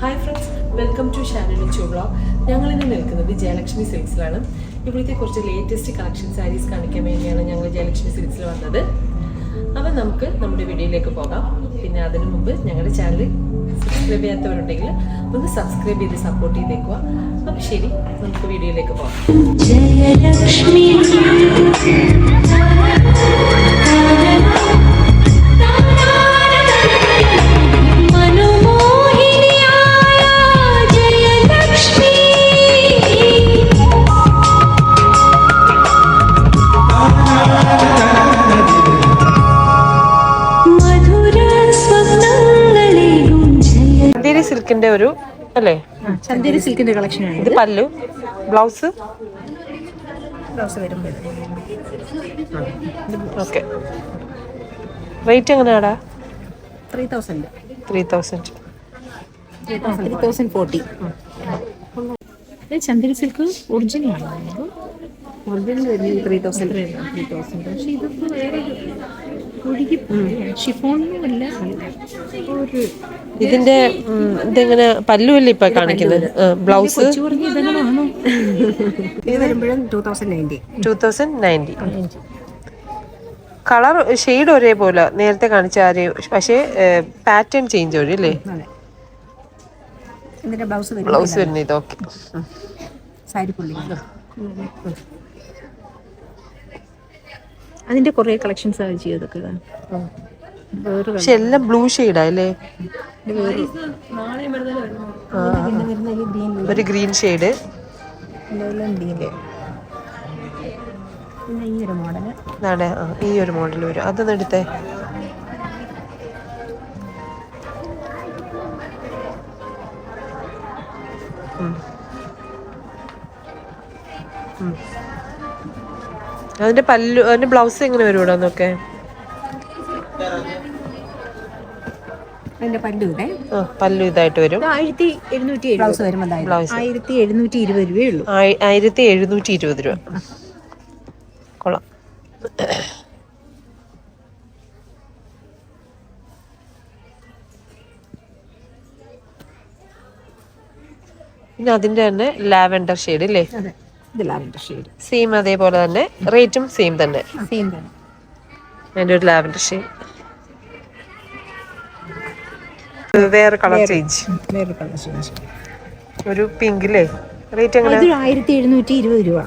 Hi friends, welcome to Shanali vlog. ഞങ്ങളിന്ന് നിൽക്കുന്നത് ജയലക്ഷ്മി സിൽക്സിലാണ്. ഇവിടുത്തെ കുറച്ച് ലേറ്റസ്റ്റ് കളക്ഷൻ സാരീസ് കാണിക്കാൻ വേണ്ടിയാണ് ഞങ്ങൾ ജയലക്ഷ്മി സിൽക്സിൽ വന്നത്. അപ്പം നമുക്ക് നമ്മുടെ വീഡിയോയിലേക്ക് പോകാം. പിന്നെ അതിനു മുമ്പ് ഞങ്ങളുടെ ചാനൽ സബ്സ്ക്രൈബ് ചെയ്യാത്തവരുണ്ടെങ്കിൽ ഒന്ന് സബ്സ്ക്രൈബ് ചെയ്ത് സപ്പോർട്ട് ചെയ്തേക്കുക. അപ്പം ശരി, നമുക്ക് വീഡിയോയിലേക്ക് പോകാം. ജയലക്ഷ്മി സിൽക്കിന്റെ ഒരു അല്ലേ, ചന്ദേരി സിൽക്കിന്റെ കളക്ഷൻ ആണ് ഇത്. പല്ലു, ബ്ലൗസ് വരുമ്പോൾ ഓക്കെ. റേറ്റ് എങ്ങനെയാടാ? 3000 3040. ചന്ദേരി സിൽക്ക് ഒറിജിനൽ ആണ്. ഒറിജിനൽ വരുന്നത് 3000. പക്ഷെ ഇതൊക്കെ വേറെ ഷിഫോണൊന്നും അല്ല. ഒരു ഇതിന്റെ ഇതെങ്ങനെ പല്ലുവല്ലേ ഇപ്പൊ കാണിക്കുന്നത്? ബ്ലൗസ് ഇത് വരുമ്പോഴും 2090. കളർ ഷെയ്ഡ് ഒരേപോലെ നേരത്തെ കാണിച്ച പക്ഷേ പാറ്റേൺ ചേഞ്ച് വരും അല്ലേ? ബ്ലൗസ് വരുന്നത് ഇത്. ഓക്കെ. സാരി പുള്ളി അതിന്റെ കുറെ കളക്ഷൻസ് ചെയ്തൊക്കെ. പക്ഷെ എല്ലാം ബ്ലൂ ഷെയ്ഡാ അല്ലേ? ഒരു ഗ്രീൻ ഷെയ്ഡ്. ഈ ഒരു മോഡൽ വരും. അതൊന്നും എടുത്തേ. അതിന്റെ പല്ലു, അതിന്റെ ബ്ലൗസ് എങ്ങനെ വരും ഇവിടെ നോക്കെ? പല്ലു ഇതായിട്ട് വരും. 1720 രൂപയുള്ളൂ. 1720 രൂപ. കൊള്ളാം. പിന്നെ അതിന്റെ തന്നെ ലാവെൻഡർ ഷെയ്ഡ് അല്ലേ? സെയിം അതേപോലെ തന്നെ, റേറ്റും സെയിം തന്നെ. അതിന്റെ ഒരു ലാവെൻഡർ ഷെയ്ഡ്, വേറെ കളർ ചേഞ്ച്. ഒരു പിങ്കില്ലേ? റേറ്റ് എങ്ങനെ? 1720 രൂപ.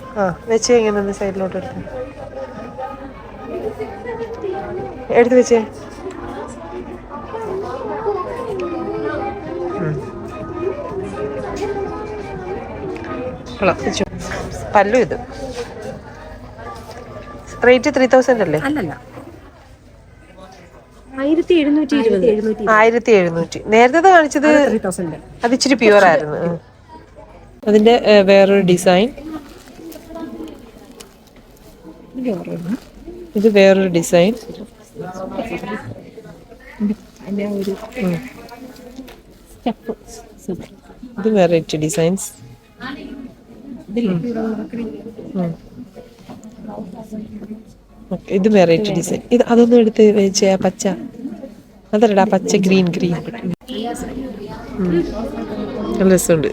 വെച്ചേ ഇങ്ങനെ സൈഡിലോട്ട് എടുത്ത് വെച്ചേ. പല്ലു ഇത്. റേറ്റ് 3000 അല്ലേ? അല്ലല്ല, 1720. നേരത്തെ കാണിച്ചത് അത് ഇച്ചിരി പ്യുവർ ആയിരുന്നു. അതിന്റെ വേറൊരു ഡിസൈൻ. ഇത് വേറൊരു ഡിസൈൻ. ഇത് വെറൈറ്റി ഡിസൈൻസ്. ഇത് വെറൈറ്റി ഡിസൈൻ. ഇത് അതൊന്നും എടുത്ത് വെച്ച പച്ച, അതല്ലടാ പച്ച, ഗ്രീൻ. നല്ല രസമുണ്ട്.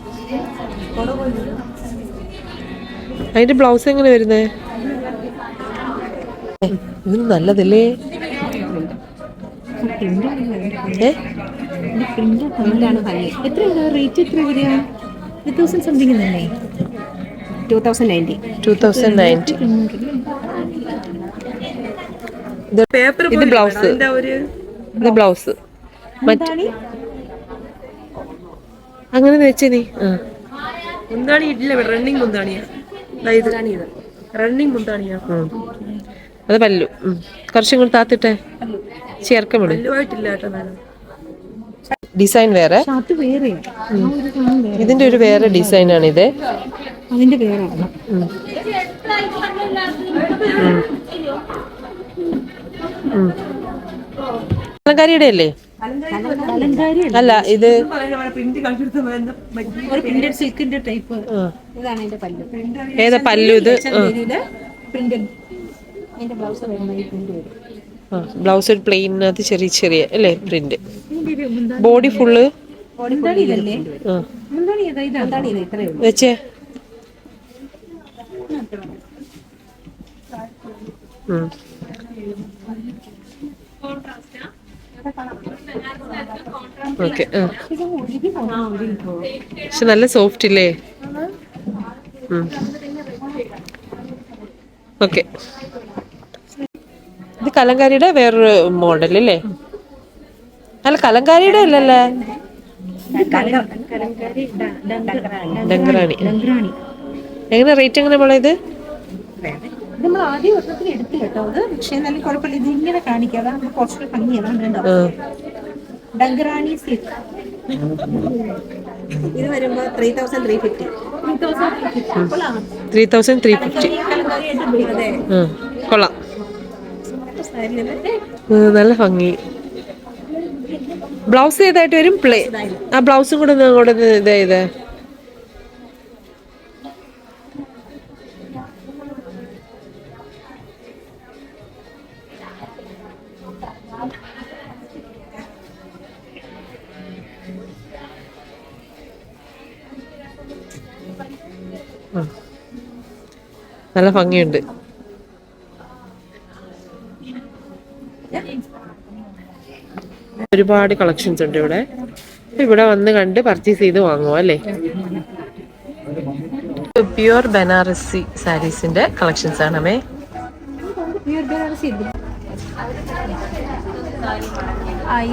അതിന്റെ ബ്ലൗസ് എങ്ങനെ വരുന്നേ? ഇത് നല്ലതല്ലേ? റേറ്റ് എത്ര വരിക? 2090. ഇത് ബ്ലൗസ്. ഇത് ബ്ലൗസ് അങ്ങനെ വെച്ചേ നീ. മുന്താണി ഇല്ല, റണ്ണിങ് മുന്താണിയാ. റണ്ണിങ് മുന്താണിയാ. അത് പല്ലു. കുറച്ചും കൂടി താത്തിട്ടെ ചേർക്കം വിടും. ഡിസൈൻ വേറെ, ഇതിന്റെ ഒരു വേറെ ഡിസൈൻ ആണ് ഇത്. അതിന്റെ വേറെ അലങ്കാരിയുടെ അല്ലേ? അല്ല, ഇത് സിൽക്കിന്റെ ടൈപ്പ്. ഇതാണ് അതിന്റെ പല്ലു. ഏതാ പല്ലു? ഇത് ബ്ലൗസ് പ്ലെയിനകത്ത് ചെറിയ ചെറിയ അല്ലേ പ്രിന്റ്. ബോഡി ഫുള്ള് മുന്താണി ഇതല്ലേ? ആ മുന്താണി ഏതാ? ഇതാ മുന്താണി ഇത് ഇത്രയേ ഉള്ളൂ. വെച്ചേ. ഓക്കെ. പക്ഷെ നല്ല സോഫ്റ്റ് ഇല്ലേ? ഓക്കെ. ഇത് കലങ്കാരിയുടെ വേറൊരു മോഡൽ അല്ലേ? അല്ല കലങ്കാരിയുടെ അല്ലല്ലേ, ഡങ്കറാണി. എങ്ങനെ റേറ്റ് എങ്ങനെ മോളെ ഇത്? നമ്മൾ ആദ്യം ഒരെണ്ണത്തിൽ എടുത്തു കേട്ടോ അത്. പക്ഷെ എന്നാലും കുഴപ്പമില്ല, ഇത് ഇങ്ങനെ കാണിക്കാം. അതാണ് നമുക്ക് കുറച്ചുകൂടെ ഭംഗിയാണ്. ഡങ്കറാണി സിൽക്ക് ഇത് വരുമ്പോ 3350. 3350. കൊള്ളാം, നല്ല ഭംഗി. ബ്ലൗസ് ഏതായിട്ട് വരും? പ്ലേ. ആ ബ്ലൗസും കൂടെ കൂടെ ഇതേ നല്ല ഭംഗിയുണ്ട്. ഒരുപാട് കളക്ഷൻസ് ഉണ്ട് ഇവിടെ. ഇവിടെ വന്ന് കണ്ട് പർച്ചേസ് ചെയ്ത് വാങ്ങുക അല്ലേ. പ്യുവർ ബനാറസി സാരീസിന്റെ കളക്ഷൻസ് ആണ് അമ്മേ.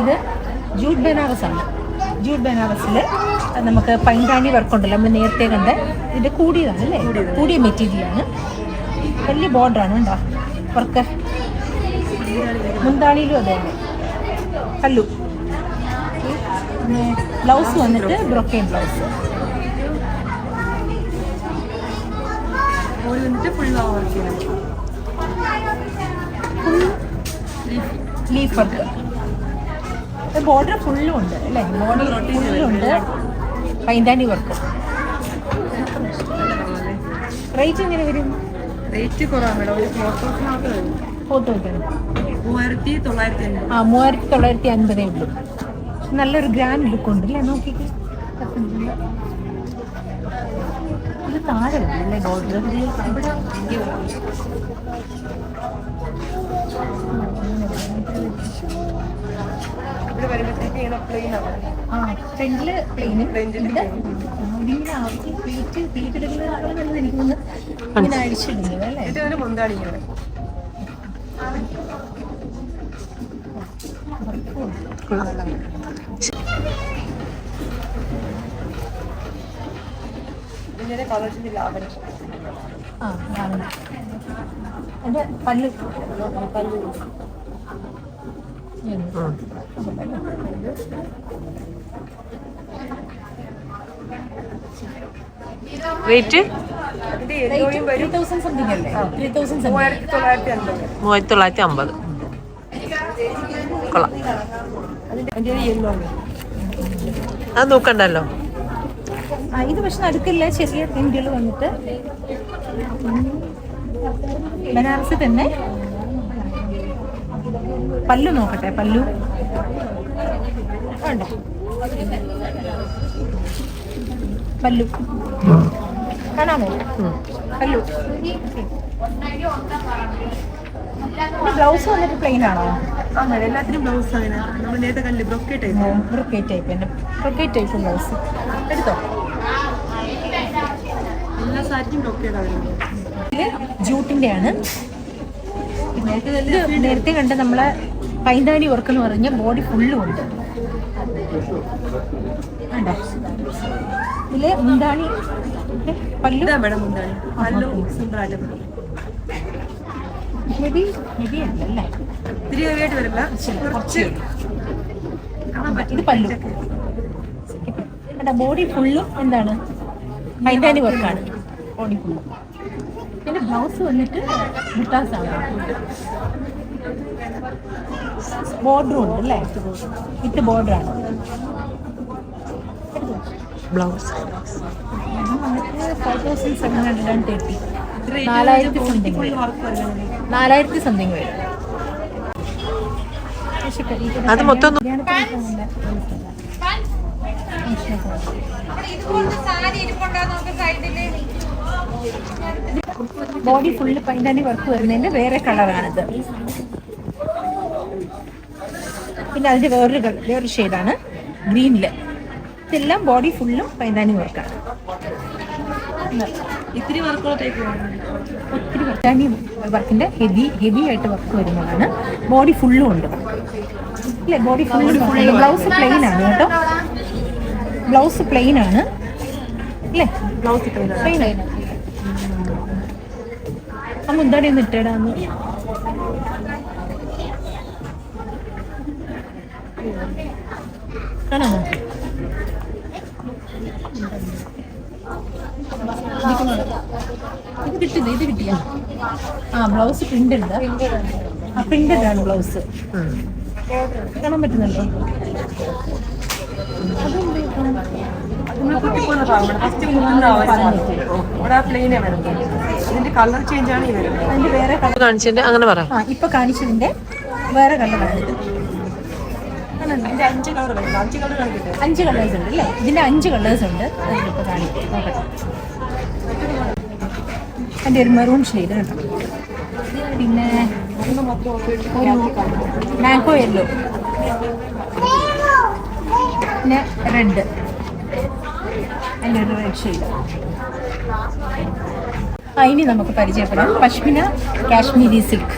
ഇത് ജൂട്ട് ബനാറസ് ആണ്. ജൂട്ട് ബനാറസിൽ നമുക്ക് പൈന്താണി വർക്ക് ഉണ്ടല്ലോ, നമ്മൾ നേരത്തെ കണ്ട്. ഇതിന്റെ കൂടിയതാണ് അല്ലേ? കൂടിയ മെറ്റീരിയലാണ്. വലിയ ബോർഡറാണ് ഉണ്ടോ വർക്ക്. മുന്താണിയിലും അതെ. പല്ലു. ബ്ലൗസ് വന്നിട്ട് brocade blouse. Leaf work. Border ഫുള്ളും ഉണ്ട് അല്ലേ? ബോർഡർ ഫുള്ളും ഉണ്ട്. പൈന്താണി വർക്ക്. റേറ്റ് എങ്ങനെ വരും? റേറ്റ് കുറവാണ് മേഡം. ഒരു ഫോട്ടോ വെക്കണം. 3950. 3950 ഉള്ളൂ. നല്ലൊരു ഗ്രാൻഡ് ലുക്ക് ഉണ്ട് അല്ലേ? നോക്കിക്കേ. ഇത് താഴെ അല്ലേ ബോർഡർ? ഇവിടെ വരുമ്പോഴത്തേക്ക് ഇങ്ങനെ പ്ലെയിൻ ആണ്. ഫ്രണ്ടില് പ്ലെയിനും എനിക്ക് തോന്നുന്നു ഇങ്ങനെ അഴിച്ചിടുന്നത് അല്ലേ? ഇതൊരു മുന്താണിയാണ്. ഇതിന്റെ കളേഴ്സിന്റെ ലാഭം. എൻ്റെ പല്ല് റേറ്റ് 3000 സംതിങ് അല്ലേ? 3000 3950. കൊള്ളാം. അത് നോക്കണ്ടല്ലോ. ഇത് പക്ഷെ നടുക്കില്ല, ചെറിയ പ്രിന്റുകൾ വന്നിട്ട് ബനാറസ് തന്നെ. പല്ലു നോക്കട്ടെ. പല്ലു ഉണ്ടോ? പല്ലു കാണാമോ? പല്ലു. ബ്ലൗസ് വന്നിട്ട് പ്ലെയിൻ ആണോ? എല്ലാത്തിനും ബ്ലൗസ് അങ്ങനെ നമ്മൾ നേരത്തെ കണ്ടില്ല, ബ്രൊക്കേറ്റ് ടൈപ്പ്. Brocade type. എൻ്റെ ബ്രൊക്കേറ്റ് ടൈപ്പ് ബ്ലൗസ് എടുത്തോ. എല്ലാ സാരിക്കും ബ്രൊക്കേറ്റ് ആയിരുന്നു. ഇത് ജൂട്ടിൻ്റെ ആണ്. ഇത് നേരത്തെ കണ്ട് നമ്മളെ പൈന്താണി വർക്ക് എന്ന് പറഞ്ഞ ബോഡി ഫുള്ളും ഉണ്ട്. ഉണ്ടോ? ഇതില് മുന്താണി പല്ലു. മേഡം മുന്താണി പല്ലു സിമ്പിളായിട്ട് ഹെവി അല്ലല്ലേ? ഇത്തിരി ഹെവിയായിട്ട് വരില്ല, കുറച്ച്. ഇത് പല്ലു. ബോഡി ഫുള്ളും എന്താണ്? പൈന്താണി വർക്കാണ് ബോഡി ഫുള്ളും. പിന്നെ ബ്ലൗസ് വന്നിട്ട് ബുട്ടാസാണ്. ബോർഡറും ഉണ്ട് അല്ലേ? വിത്ത് ബോർഡറാണ് ബ്ലൗസ്. 4730. 4000 സംതിങ് വരും. 4000 സംതിങ് വരും. അത് മൊത്തം ബോഡി ഫുള്ള് പൈന്താനി വർക്ക് വരുന്നതിന്റെ വേറെ കളറാണിത്. പിന്നെ അതിന്റെ വേറൊരു ഷെയ്ഡാണ് ഗ്രീനില്. ഇതെല്ലാം ബോഡി ഫുള്ളും പൈന്താനി വർക്കാണ്. ഇത്തിരി വർക്കുകളൊക്കെ ഒത്തിരി പൈന്താനി വർക്കിന്റെ ഹെവി ആയിട്ട് വർക്ക് വരുന്നതാണ്. ബോഡി ഫുള്ളും ഉണ്ട് അല്ലേ? ബോഡി ഫുള്ളും. ബ്ലൗസ് പ്ലെയിൻ ആണ് കേട്ടോ. ബ്ലൗസ് പ്ലെയിൻ ആണ് അല്ലേ? ബ്ലൗസ് പ്ലെയിൻ ആണ്. ആ മുന്താണി ഒന്ന് ഇട്ടേടാന്ന്. കാണാമോ? ഇത് കിട്ടിയ ബ്ലൗസ് പ്രിന്റ് ഉണ്ട്. പ്രിന്റഡ് ആണ് ബ്ലൗസ്. കാണാൻ പറ്റുന്നുണ്ടോ? ഇതിന്റെ കളർ ചേഞ്ച് ആണ് ഈ വരുന്നത്. അതിന്റെ വേറെ കളർ കാണിച്ചിട്ട് അങ്ങനെ പറ. ഇപ്പൊ കാണിച്ചതിന്റെ വേറെ കളറാണ്. ഇതിന്റെ 5 കളർ വരുന്നത്. 5 കളർ കാണിക്കട്ടെ. 5 കളേഴ്സ് ഉണ്ട് അല്ലേ? ഇതിന്റെ 5 കളേഴ്സ് ഉണ്ട്. അതിലിപ്പോ കാണിക്കാം, നോക്കട്ടെ. അതിന്റെ ഒരു മെറൂൺ ഷെയ്ഡ് കേട്ടോ. പിന്നെ ഒരു മാംഗോ യെല്ലോ, പിന്നെ റെഡ്, അതിൻ്റെ ഒരു റെഡ് ഷെയ്ഡ്. ഇനി നമുക്ക് പരിചയപ്പെടാം പശ്മിന കാശ്മീരി സിൽക്ക്.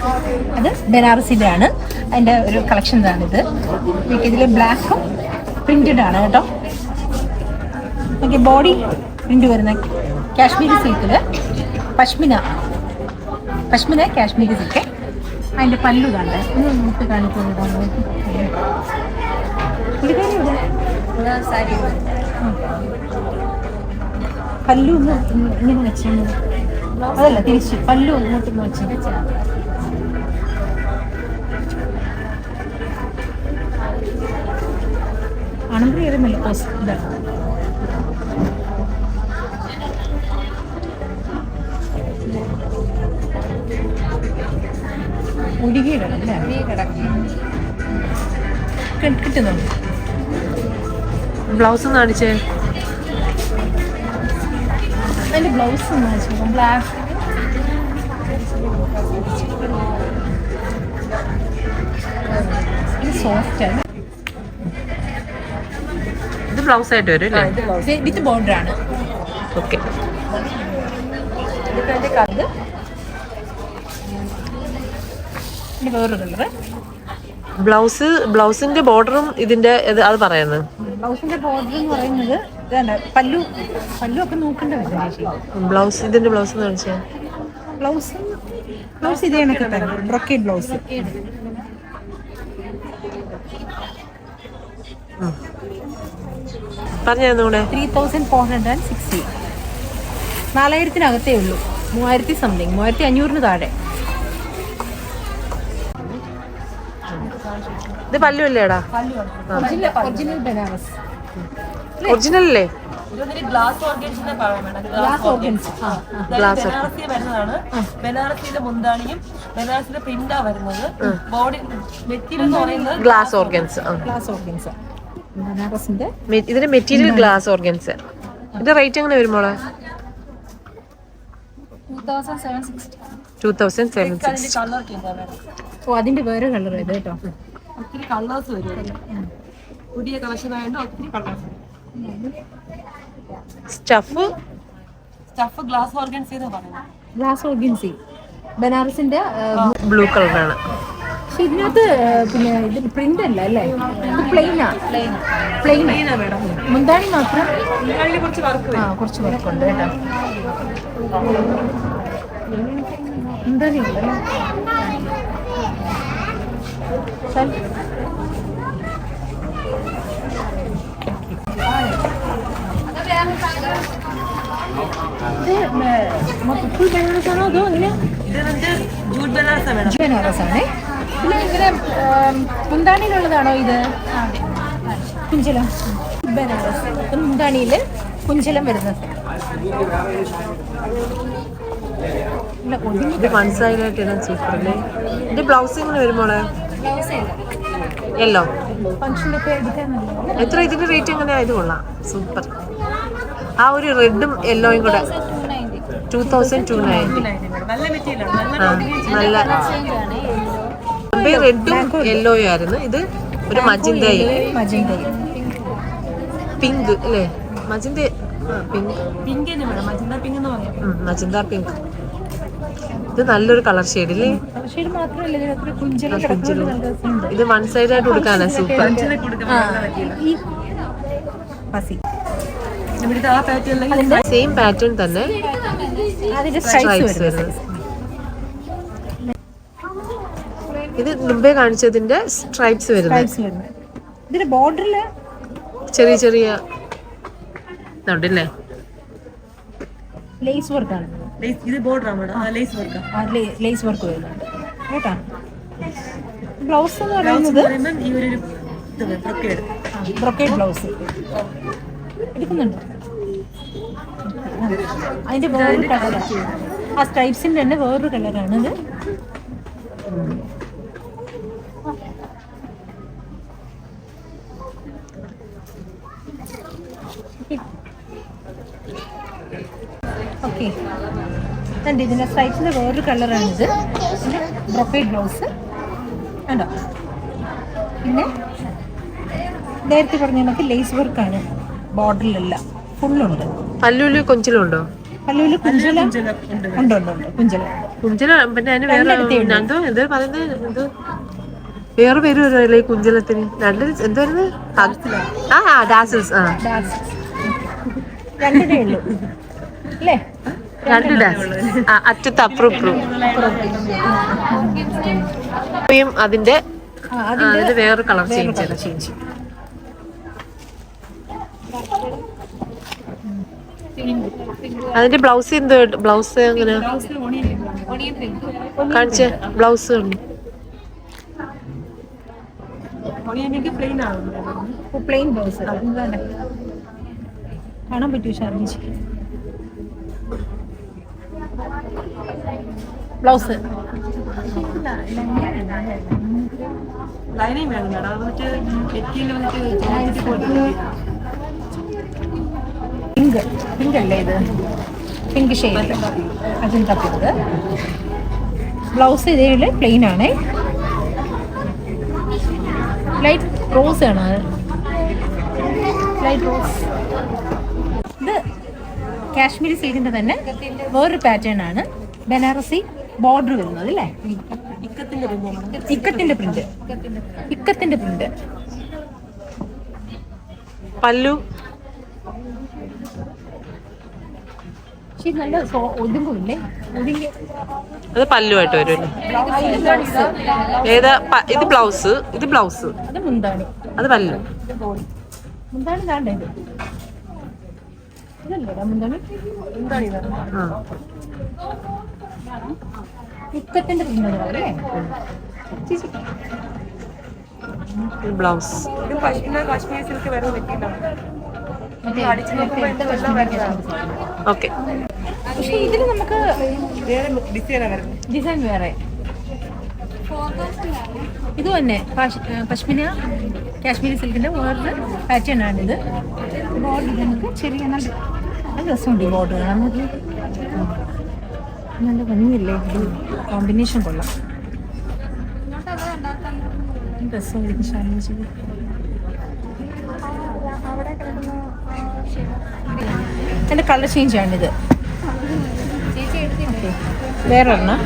അത് ബനാറസിൻ്റെ ആണ്. അതിൻ്റെ ഒരു കളക്ഷൻസാണിത്. ഇതിൽ ബ്ലാക്കും പ്രിൻറ്റഡ് ആണ് കേട്ടോ. ബോഡി പ്രിന്റ് വരുന്ന കാശ്മീരി സിൽക്കിൽ പശ്മിന കാശ്മീരി സിൽക്ക്. അതിൻ്റെ പല്ലു കണ്ടേ നമുക്ക് കാണിക്കുന്നത് പല്ലു ഒന്ന് ഇങ്ങനെ വെച്ചാൽ അതല്ല തിരിച്ച് പല്ലു ഇങ്ങോട്ട് വെച്ച് ആണെങ്കിൽ ഏതുമില്ല ഇതാണ്. ഒഴുകിയിടണം അല്ലേ? കിട്ടുന്നുണ്ട്. ബ്ലൗസ് കാണിച്ചേ. അതിന്റെ ബ്ലൗസ് ബ്ലാക്ക്. സോഫ്റ്റ് ആണ്. ഇത് ബ്ലൗസ് ആയിട്ട് വരും അല്ലേ? വിത്ത് ബോർഡർ ആണ്. ഓക്കെ. വേറൊരു കളറ്. ബ്ലൗസിന്റെ ബോർഡറും ഇതിന്റെ അത് പറയുന്നത്. ബ്ലൗസിന്റെ ബോർഡർ എന്ന് പറയുന്നത് ഇതാണ്. പല്ലു ഒക്കെ നോക്കേണ്ട വരും. ബ്ലൗസ് ഇതിന്റെ ബ്ലൗസ് കാണിച്ചേ. ബ്ലൗസ് ഇതേ കണക്ക് തന്നെ ബ്രൊക്കേഡ് ബ്ലൗസ്. പറഞ്ഞൂടെ? 3460. 4000-നകത്തേ ഉള്ളൂ. 3000 സംതിങ്, 3500 താഴെ. ഇത് പല്ലു അല്ലേടാ? ഒറിജിനൽ ബനാറസ്. ഒറിജിനൽ അല്ലേ? ഗ്ലാസ് ഓർഗൻസിന്റെ വരുന്നതാണ്. ബനാറസിന്റെ മുന്താണിയും ബനാറസിന്റെ പ്രിന്റാ വരുന്നത്. ബോഡി മെറ്റീരിയൽ എന്ന് പറയുന്നത് ഗ്ലാസ് ഓർഗൻസ്. ബനാറസിന്റെ ഇതിന്റെ മെറ്റീരിയൽ ഗ്ലാസ് ഓർഗൻസ്. ഇതിന്റെ റേറ്റ് എങ്ങനെ വരും മോളെ? 2760. കളർ അതിന്റെ വേറെ കളർ ഇത് കേട്ടോ. ഒത്തിരി കളേഴ്സ് വരും. പുതിയ കളക്ഷൻ ആയതുകൊണ്ട് ഒത്തിരി കളേഴ്സ്. സ്റ്റഫ് ഗ്ലാസ് ഓർഗൻസി എന്ന് പറയുന്നത്. ഗ്ലാസ് ഓർഗൻസി ബനാറസിന്റെ ബ്ലൂ കളറാണ്. പക്ഷെ ഇതിനകത്ത് പിന്നെ ഇത് പ്രിന്റ് അല്ല അല്ലേ? ഇത് പ്ലെയിനാ. മേഡം മുന്താണി മാത്രം. കുറച്ച് വർക്ക് കുറച്ച് വർക്കുണ്ട് കേട്ടോ. മുന്താണി ഉണ്ടല്ലോ. ഫുൾ ബനാറസ് ആണോ അതോ അങ്ങനെ? Jute Banaras madam. ബനാറസ് ആണേ. പിന്നെ ഇങ്ങനെ മുന്താണിയിലുള്ളതാണോ ഇത്? കുഞ്ചലം ബനാറസ്. മുന്താണിയിൽ കുഞ്ചലം വരുന്നത്. ഇത് മനസ്സിലായിട്ട് സൂപ്പർ അല്ലേ? ഇത് ബ്ലൗസ് എങ്ങനെ വരും മോളെ? യെല്ലോ. ഫംഗ്ഷനൊക്കെ എടുക്കാൻ നല്ലതാണ്. എത്ര ഇതിന്റെ റേറ്റ് എങ്ങനെയാ? ഇത് കൊള്ളാം, സൂപ്പർ. ആ ഒരു റെഡും യെല്ലോയും കൂടെ 2290. നല്ല മെറ്റീരിയലാണ്. നല്ല റെഡും യെല്ലോയും ആയിരുന്നു. ഇത് ഒരു മജന്തയും പിങ്ക് അല്ലേ? മജന്ത പിങ്ക്, പിങ്കിന് വേണം, മജന്ത പിങ്ക് എന്ന് പറയാം. Magenta pink. ഇത് നല്ലൊരു കളർ ഷെയ്ഡ് അല്ലേ? ഷെയ്ഡ് മാത്രമല്ല, ഇതിനകത്ത് കുഞ്ചലും കിടക്കുന്നത് നല്ല രസമുണ്ട്. ഇത് വൺ സൈഡ് ആയിട്ട് കൊടുക്കാനാ സൂപ്പർ. ഇവിടുത്തെ ആ പാറ്റേൺ സെയിം പാറ്റേൺ തന്നെ അതിന്റെ സ്ട്രൈപ്സ് വരുന്നത്. ഇത് മുമ്പേ കാണിച്ചതിന്റെ സ്ട്രൈപ്സ് വരുന്നത്. ഇതിന്റെ ബോർഡറില് ചെറിയ ചെറിയ ഇതുണ്ടല്ലേ? ലേസ് വർക്കാണ്. ഇത് ബോർഡർ ആണ്, ലേസ് വർക്ക്. ലേസ് വർക്ക് വരുന്നുണ്ട് കേട്ടാ. ബ്ലൗസ് എന്ന് പറയുന്നത് ഈ ഒരു ബ്രൊക്കേഡ് ബ്ലൗസ് എടുക്കുന്നുണ്ട്. അതിന്റെ വേറൊരു കളറാണ്, ആ സ്ട്രൈപ്സിന്റെ തന്നെ വേറൊരു കളറാണ് ഇത്. ഓക്കെ, കണ്ട് ഇതിൻ്റെ സ്ട്രൈപ്സിൻ്റെ വേറൊരു കളറാണിത്. പിന്നെ ബ്രൊക്കേഡ് ബ്ലൗസ് കണ്ടോ. പിന്നെ നേരത്തെ പറഞ്ഞ നമുക്ക് ലേസ് വർക്കാണ് ബോർഡറിലെല്ലാം ഫുള്ളുണ്ട്. പല്ലുവില് കൊഞ്ചിലുണ്ടോ? പല്ലുവിൽ കുഞ്ചല ഉണ്ട്, ഉണ്ട്, ഉണ്ട്, കുഞ്ചല കുഞ്ചല. പിന്നെ അതിന് വേറെ എന്തോ എന്താ പറയുന്നത്, എന്തോ വേറെ പേര് വരുമല്ലേ ഈ കുഞ്ചലത്തിന്? രണ്ട് എന്തായിരുന്നു? ഡാസിൽസ്. രണ്ടിനേ ഉള്ളൂ അല്ലേ? രണ്ട് ഡാസ് അറ്റത്ത് അപ്പുറം. അതിന്റെ വേറെ കളർ ചേഞ്ച്. അതിന്റെ ബ്ലൗസ് എന്തോ? ബ്ലൗസ് എങ്ങനെ കാണിച്ച? ബ്ലൗസ് പ്ലെയിൻ ബ്ലൗസ് കാണാൻ പറ്റൂ ഷാർജി. ബ്ലൗസ് ലൈനിങ് വേണം മേഡം. അത് പിങ്ക്, പിങ്ക് അല്ലേ ഇത്? Pink shade Ajanta pink. Blouse ഇതേ പ്ലെയിൻ ആണ്, ലൈറ്റ് റോസ് ആണ്, ലൈറ്റ് റോസ്. ഇത് കാശ്മീരി സിൽക്കിന്റെ തന്നെ വേറൊരു പാറ്റേൺ ആണ്. ബനാറസി ബോർഡർ വരുന്നത് അല്ലേ? ഇക്കത്തിന്റെ പ്രിന്റ്. പല്ലു നല്ല ഒതുങ്ങില്ലേ? അത് പല്ലുമായിട്ട് വരുമല്ലേ? ഏതാ? ഇത് ബ്ലൗസ്, ഇത് ബ്ലൗസ്, അത് മുന്താണി, അത് പല്ലു. മുന്താണി താണ്ടേ ഇതല്ലേടാ മുന്താണി? ഇക്കത്തിന്റെ പ്രിന്റ് അല്ലേ? ബ്ലൗസ് കാശ്മീർ സിൽക്ക് വരെ പറ്റിയിട്ടാണ്. ഓക്കെ. പക്ഷെ ഇതിൽ നമുക്ക് ഡിസൈൻ വേറെ. ഇത് തന്നെ പശ്മിന കാശ്മീരി സിൽക്കിന്റെ വേറൊരു പാറ്റേൺ ആണിത്. ബോർഡർ നമുക്ക് ചെറിയ നല്ല രസമുണ്ട്. ഈ ബോർഡർ നമുക്ക് നല്ല ഭംഗിയല്ലേ? ഇത് കോമ്പിനേഷൻ കൊള്ളാം. രസം ഷാനിച്ച് എൻ്റെ കളർ ചേഞ്ച് ആണിത്. വേറെ ഒരെണ്ണം.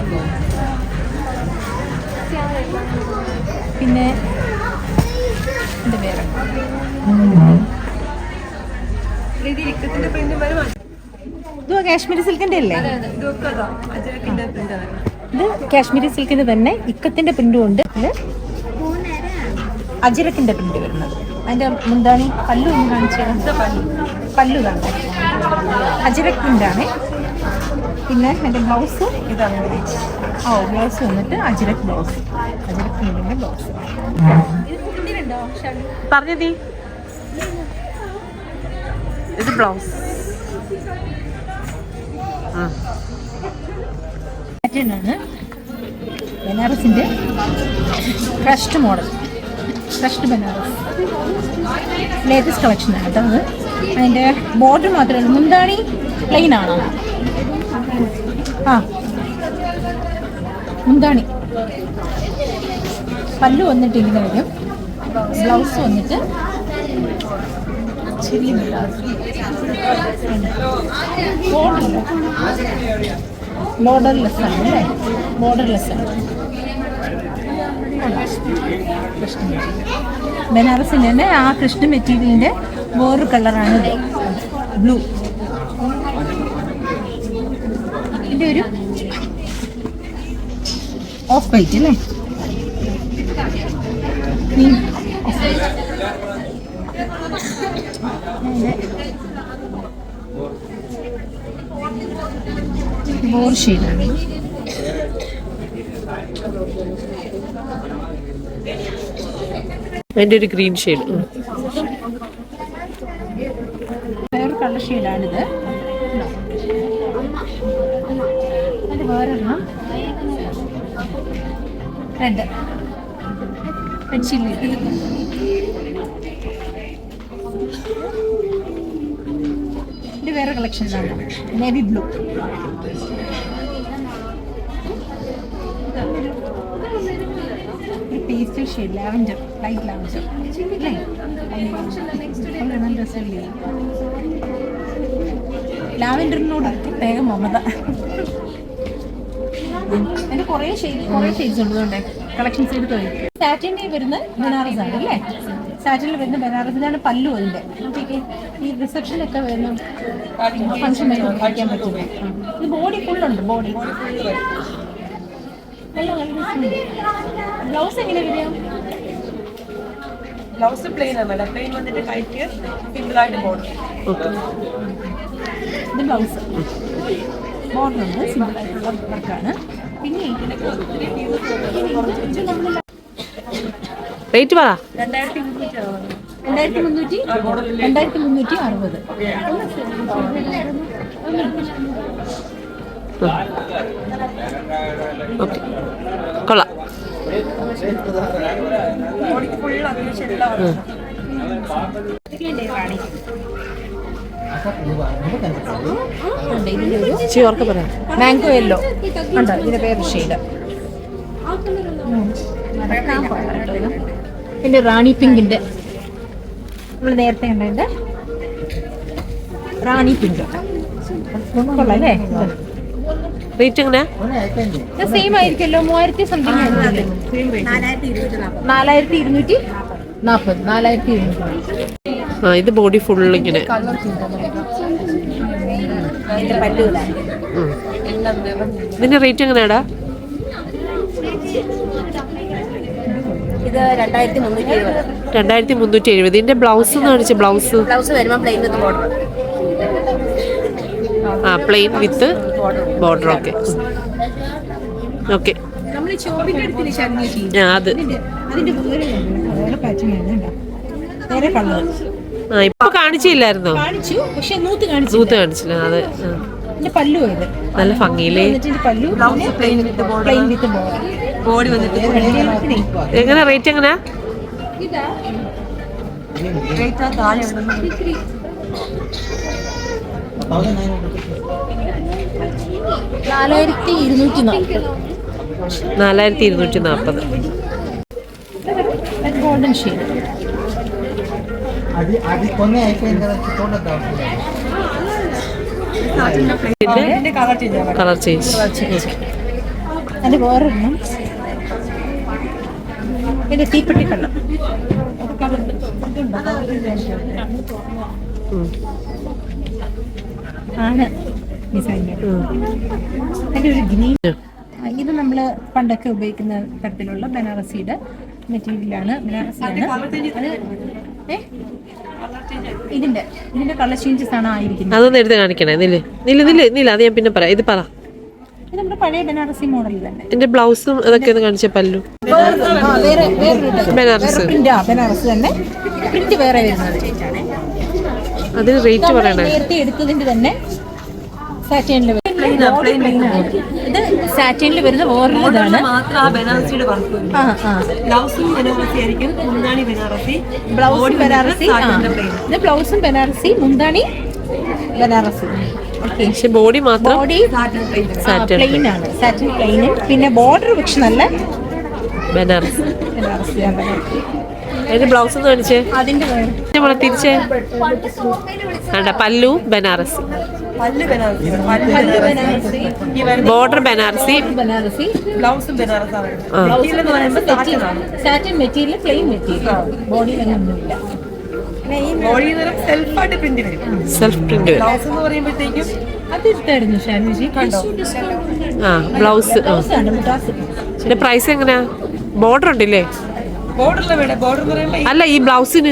പിന്നെ ഇത് വേറെ ഇത് കാശ്മീരി സിൽക്കിന്റെ അല്ലേ? ഇത് കാശ്മീരി സിൽക്കിന് തന്നെ ഇക്കത്തിന്റെ പ്രിന്റും ഉണ്ട്. അജിരക്കിന്റെ പ്രിന്റ് വരുന്നത്. അതിന്റെ മുന്താണി പല്ലു ഒന്ന് കാണിച്ചു. പല്ലു കാണാം, അജിരക് പ്രിന്റാണ്. പിന്നെ അതിന്റെ ബ്ലൗസ് ഇതാണ്. ബ്ലൗസ് വന്നിട്ട് അജിരക് ബ്ലൗസ്, അജിരക് പ്രിന്റിന്റെ ബ്ലൗസ്. പറഞ്ഞതീ ഇത് ബ്ലൗസ്. പാറ്റേൺ ആണ് ബനാറസിന്റെ crushed model. Crushed Banaras latest കളക്ഷനാണ് കേട്ടോ അത്. അതിൻ്റെ ബോർഡർ മാത്രമല്ല, മുന്താണി പ്ലെയിൻ ആണോ? ആ, മുന്താണി. പല്ലു വന്നിട്ട് ഇങ്ങനെ വരും, ബ്ലൗസ് വന്നിട്ട് ചെറിയ ബോർഡർലെസ് ആണ് അല്ലേ? ബോർഡർലെസ് ആണ്. ബനാറസിൻ്റെ തന്നെ ആ കൃഷ്ണ മെറ്റീരിയലിൻ്റെ വേറൊരു കളറാണ് ബ്ലൂ. ഇതിൻ്റെ ഒരു ഓഫ് വൈറ്റ് അല്ലേ? വേറെ ഷെയ്ഡാണ്. അതിൻ്റെ ഒരു ഗ്രീൻ ഷെയ്ഡ്. വേറെ കളർ ഷെയ്ഡാണിത്. അത് വേറൊരെണ്ണം റെഡ് ചില്ലി. ഇത് വേറെ കളക്ഷനിലാണ്, navy blue. Pastel shade lavender, light lavender അല്ലേ? നല്ല രസമില്ലേ ലാവൻഡറിനോട്? പ്രത്യേകം മമത. അതിന് കുറേ ഷെയ്ഡ്സ് ഉള്ളതുകൊണ്ട് കളക്ഷൻസ് എടുത്ത് വരും. സാറ്റിൻ്റെ വരുന്ന ബനാറസ് ആണ് അല്ലേ? സാറ്റിനിൽ വരുന്ന ബനാറസ്. ഇതാണ് പല്ലു അതിൻ്റെ. ഈ റിസപ്ഷനൊക്കെ വരുന്ന ഫംഗ്ഷൻ വയ്ക്കാൻ പറ്റുന്നത്. ഇത് ബോഡി ഫുള്ളുണ്ട്, ബോഡി. ബ്ലൗസ് എങ്ങനെ വരിക? ബ്ലൗസ് പ്ലെയിൻ ആണ് മേഡം. പ്ലെയിൻ വന്നിട്ട് കൈക്ക് സിമ്പിളായിട്ട് ബോർഡർ. ഇത് ബ്ലൗസ് ബോർഡറുണ്ട്, സിമ്പിളായിട്ടുള്ള വർക്കാണ്. പിന്നെ റേറ്റ് പറ. 2360. ഓക്കെ, കൊള്ളാം. ഓർക്ക് പറയാം മാംഗോ യെല്ലോ ഉണ്ടോ? ഇതിന്റെ വേറെ ഷെയ്ഡ്. പിന്നെ റാണി പിങ്കിന്റെ നമ്മൾ നേരത്തെ കണ്ടതിന്റെ റാണി പിങ്ക് കൊള്ളാം അല്ലേ? റേറ്റ് എങ്ങനെയാ? സെയിം ആയിരിക്കുമല്ലോ, 3000 സംതിങ് ആയിരിക്കും. 4240. 4240. ഇത് ബോഡി ഫുൾ ഇങ്ങനെ. ഇതിന്റെ റേറ്റ് എങ്ങനെയാടാ? ഇത് 2370. 2370. ഇതിന്റെ ബ്ലൗസ് എന്ന് കാണിച്ച ബ്ലൗസ് വരുമ്പോൾ plain with border. Plain with border. Okay okay. നമ്മൾ ചോദിക്കാൻ അത് അതിന്റെ വേറെ പാറ്റേൺ ആണ്. വേറെ കളർ ഇപ്പൊ കാണിച്ചില്ലായിരുന്നോ? കാണിച്ചു, പക്ഷെ നൂത്ത് കാണിച്ചില്ല. അത് പല്ലു ഇത് നല്ല ഭംഗിയില്ലേ? പല്ലു പ്ലെയിൻ വിത്ത് ബോർഡർ. ബോഡി വന്നിട്ട് എങ്ങനെ റേറ്റ് എങ്ങനെയാ? റേറ്റ് താഴെ 4240. Golden shade. Colour change. അതിന് വേറൊരെണ്ണം പിന്നെ തീപ്പെട്ടി കളർ ആണ് ഡിസൈനർ. അതിൻ്റെ ഒരു ഗ്രീൻ. ഇത് നമ്മൾ പണ്ടൊക്കെ ഉപയോഗിക്കുന്ന തരത്തിലുള്ള ബനാറസിയുടെ മെറ്റീരിയലാണ്. ബനാറസിയാണ് അത്. ഇതിന്റെ കളർ ചേഞ്ചസ് ആണ് ആയിരിക്കുന്നത്. അതൊന്ന് എടുത്ത് കാണിക്കണേ. നില്ല അത് ഞാൻ പിന്നെ പറയാം. ഇത് പറ. ഇത് നമ്മുടെ പഴയ ബനാറസി മോഡൽ തന്നെ. ഇതിന്റെ ബ്ലൗസും അതൊക്കെ ഒന്ന് കാണിച്ച പല്ലു. ബനാറസ് തന്നെ പ്രിന്റ് വേറെ വരുന്നത്. അതിന് റേറ്റ് പറയണേ. നേരത്തെ എടുത്തതിന്റെ തന്നെ സാറ്റേണിൽ ഇത് സാറ്റിനിൽ വരുന്ന വേറൊരു ഇതാണ്. മാത്രം ആ ബനാറസിയുടെ വർക്ക് വരും. ബ്ലൗസും ബനാറസി ആയിരിക്കും, മുന്താണി ബനാറസി, ബ്ലൗസും ബനാറസി. ഇത് ബ്ലൗസും ബനാറസി, മുന്താണി ബനാറസി. ഓക്കെ, പക്ഷെ ബോഡി മാത്രം ബോഡി പ്ലെയിൻ ആണ്, സാറ്റിൻ പ്ലെയിൻ. പിന്നെ ബോർഡർ പക്ഷെ നല്ല ബനാറസ്. ബനാറസിയാണ്. അതിന്റെ ബ്ലൗസ് ഒന്ന് കാണിച്ചേ. അതിന്റെ നമ്മളെ തിരിച്ചേ വേണ്ട, പല്ലു ബനാറസി, പല്ല് ബനാറസി, ബോർഡർ ബനാറസി, ബനാറസി, ബ്ലൗസും ബനാറസാണ്. Satin material, plain material, body ഒന്നുമില്ല. ബോഡി സെൽഫായിട്ട് പ്രിന്റ് വരും. സെൽഫ് പ്രിന്റ് വരും. ബ്ലൗസ് എന്ന് പറയുമ്പോഴത്തേക്കും അത് ഇഷ്ടായിരുന്നു ഷാനുജി. ബ്ലൗസ്. ഇതിന്റെ പ്രൈസ് എങ്ങനെയാ? ബോർഡർ ഉണ്ടല്ലേ? ബോർഡറിലെ വേണം. ബോർഡർ എന്ന് പറയുമ്പോൾ അല്ല, ഈ ബ്ലൗസിന്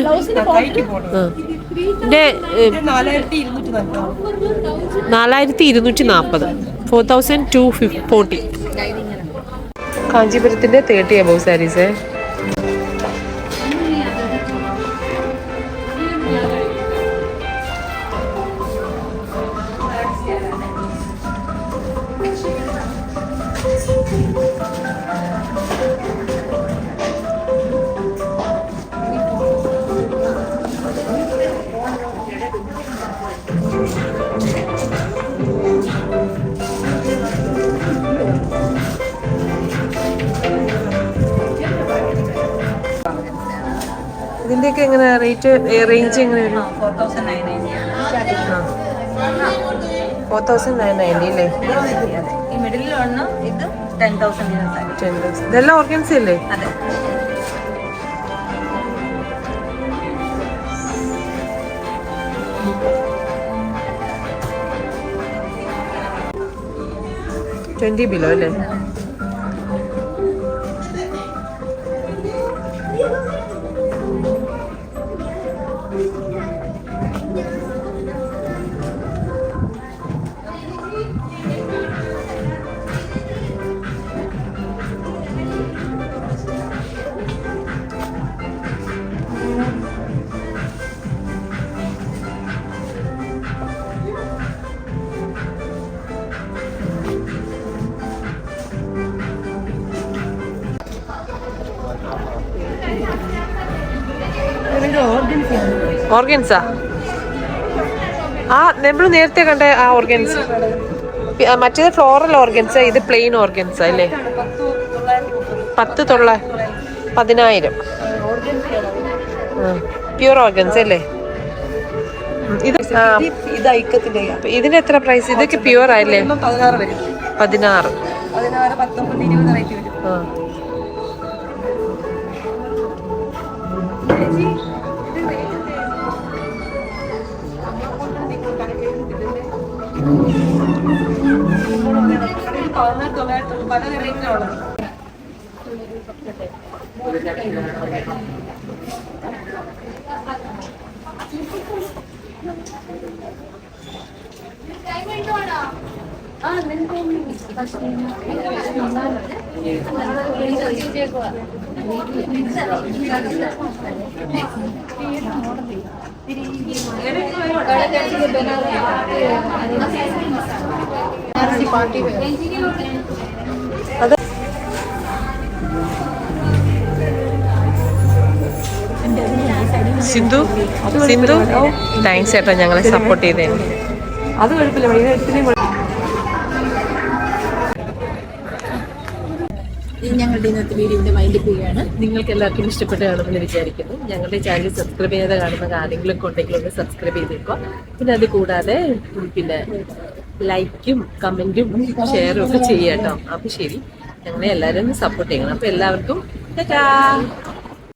കൈക്ക് ബോർഡർ. ഇതിന്റെ 4240. 4240. കാഞ്ചീപുരത്തിന്റെ 30 above സാരീസ്. ഇതിന്റെയൊക്കെ എങ്ങനെ റേറ്റ്, റേഞ്ച് എങ്ങനെ വരും? 4990 അല്ലേ? ഈ മിഡിലിൽ ഒന്ന് ഇത് 10,000. ഇതെല്ലാം ഓർഗൻസി അല്ലേ? അതെ. $20 below അല്ലേ? ഓർഗൻസാ? ആ, നമ്മൾ നേരത്തെ കണ്ട ആ ഓർഗൻസ്. മറ്റേത് ഫ്ലോറൽ ഓർഗൻസ, ഇത് പ്ലെയിൻ ഓർഗൻസ അല്ലേ? 10,000. പ്യൂർ ഓർഗൻസ് അല്ലേ? ഇത് ഇതിന് എത്ര പ്രൈസ്? ഇതൊക്കെ പ്യൂർ ആയില്ലേ? 16 വരും. 16, 19, 20 റേറ്റ് വരും. പല റേറ്റിലാണ്. സിന്ധു, താങ്ക്സ് ചേട്ടാ ഞങ്ങളെ സപ്പോർട്ട് ചെയ്തേന്. അത് കുഴപ്പമില്ല. ഞങ്ങളുടെ ഇന്നത്തെ വീഡിയോയുടെ വൈൻഡപ്പ് ചെയ്യുകയാണ്. നിങ്ങൾക്ക് എല്ലാവർക്കും ഇഷ്ടപ്പെട്ട് കാണുമെന്ന് വിചാരിക്കുന്നു. ഞങ്ങളുടെ ചാനൽ സബ്സ്ക്രൈബ് ചെയ്ത് കാണുന്ന ആരെങ്കിലും ഉണ്ടെങ്കിൽ ഒന്ന് സബ്സ്ക്രൈബ് ചെയ്തേക്കുക. പിന്നെ അത് കൂടാതെ പിന്നെ ലൈക്കും കമൻറ്റും ഷെയറും ഒക്കെ ചെയ്യാം കേട്ടോ. അപ്പോൾ ശരി, ഞങ്ങളെ എല്ലാവരും ഒന്ന് സപ്പോർട്ട് ചെയ്യണം. അപ്പോൾ എല്ലാവർക്കും ടാറ്റാ.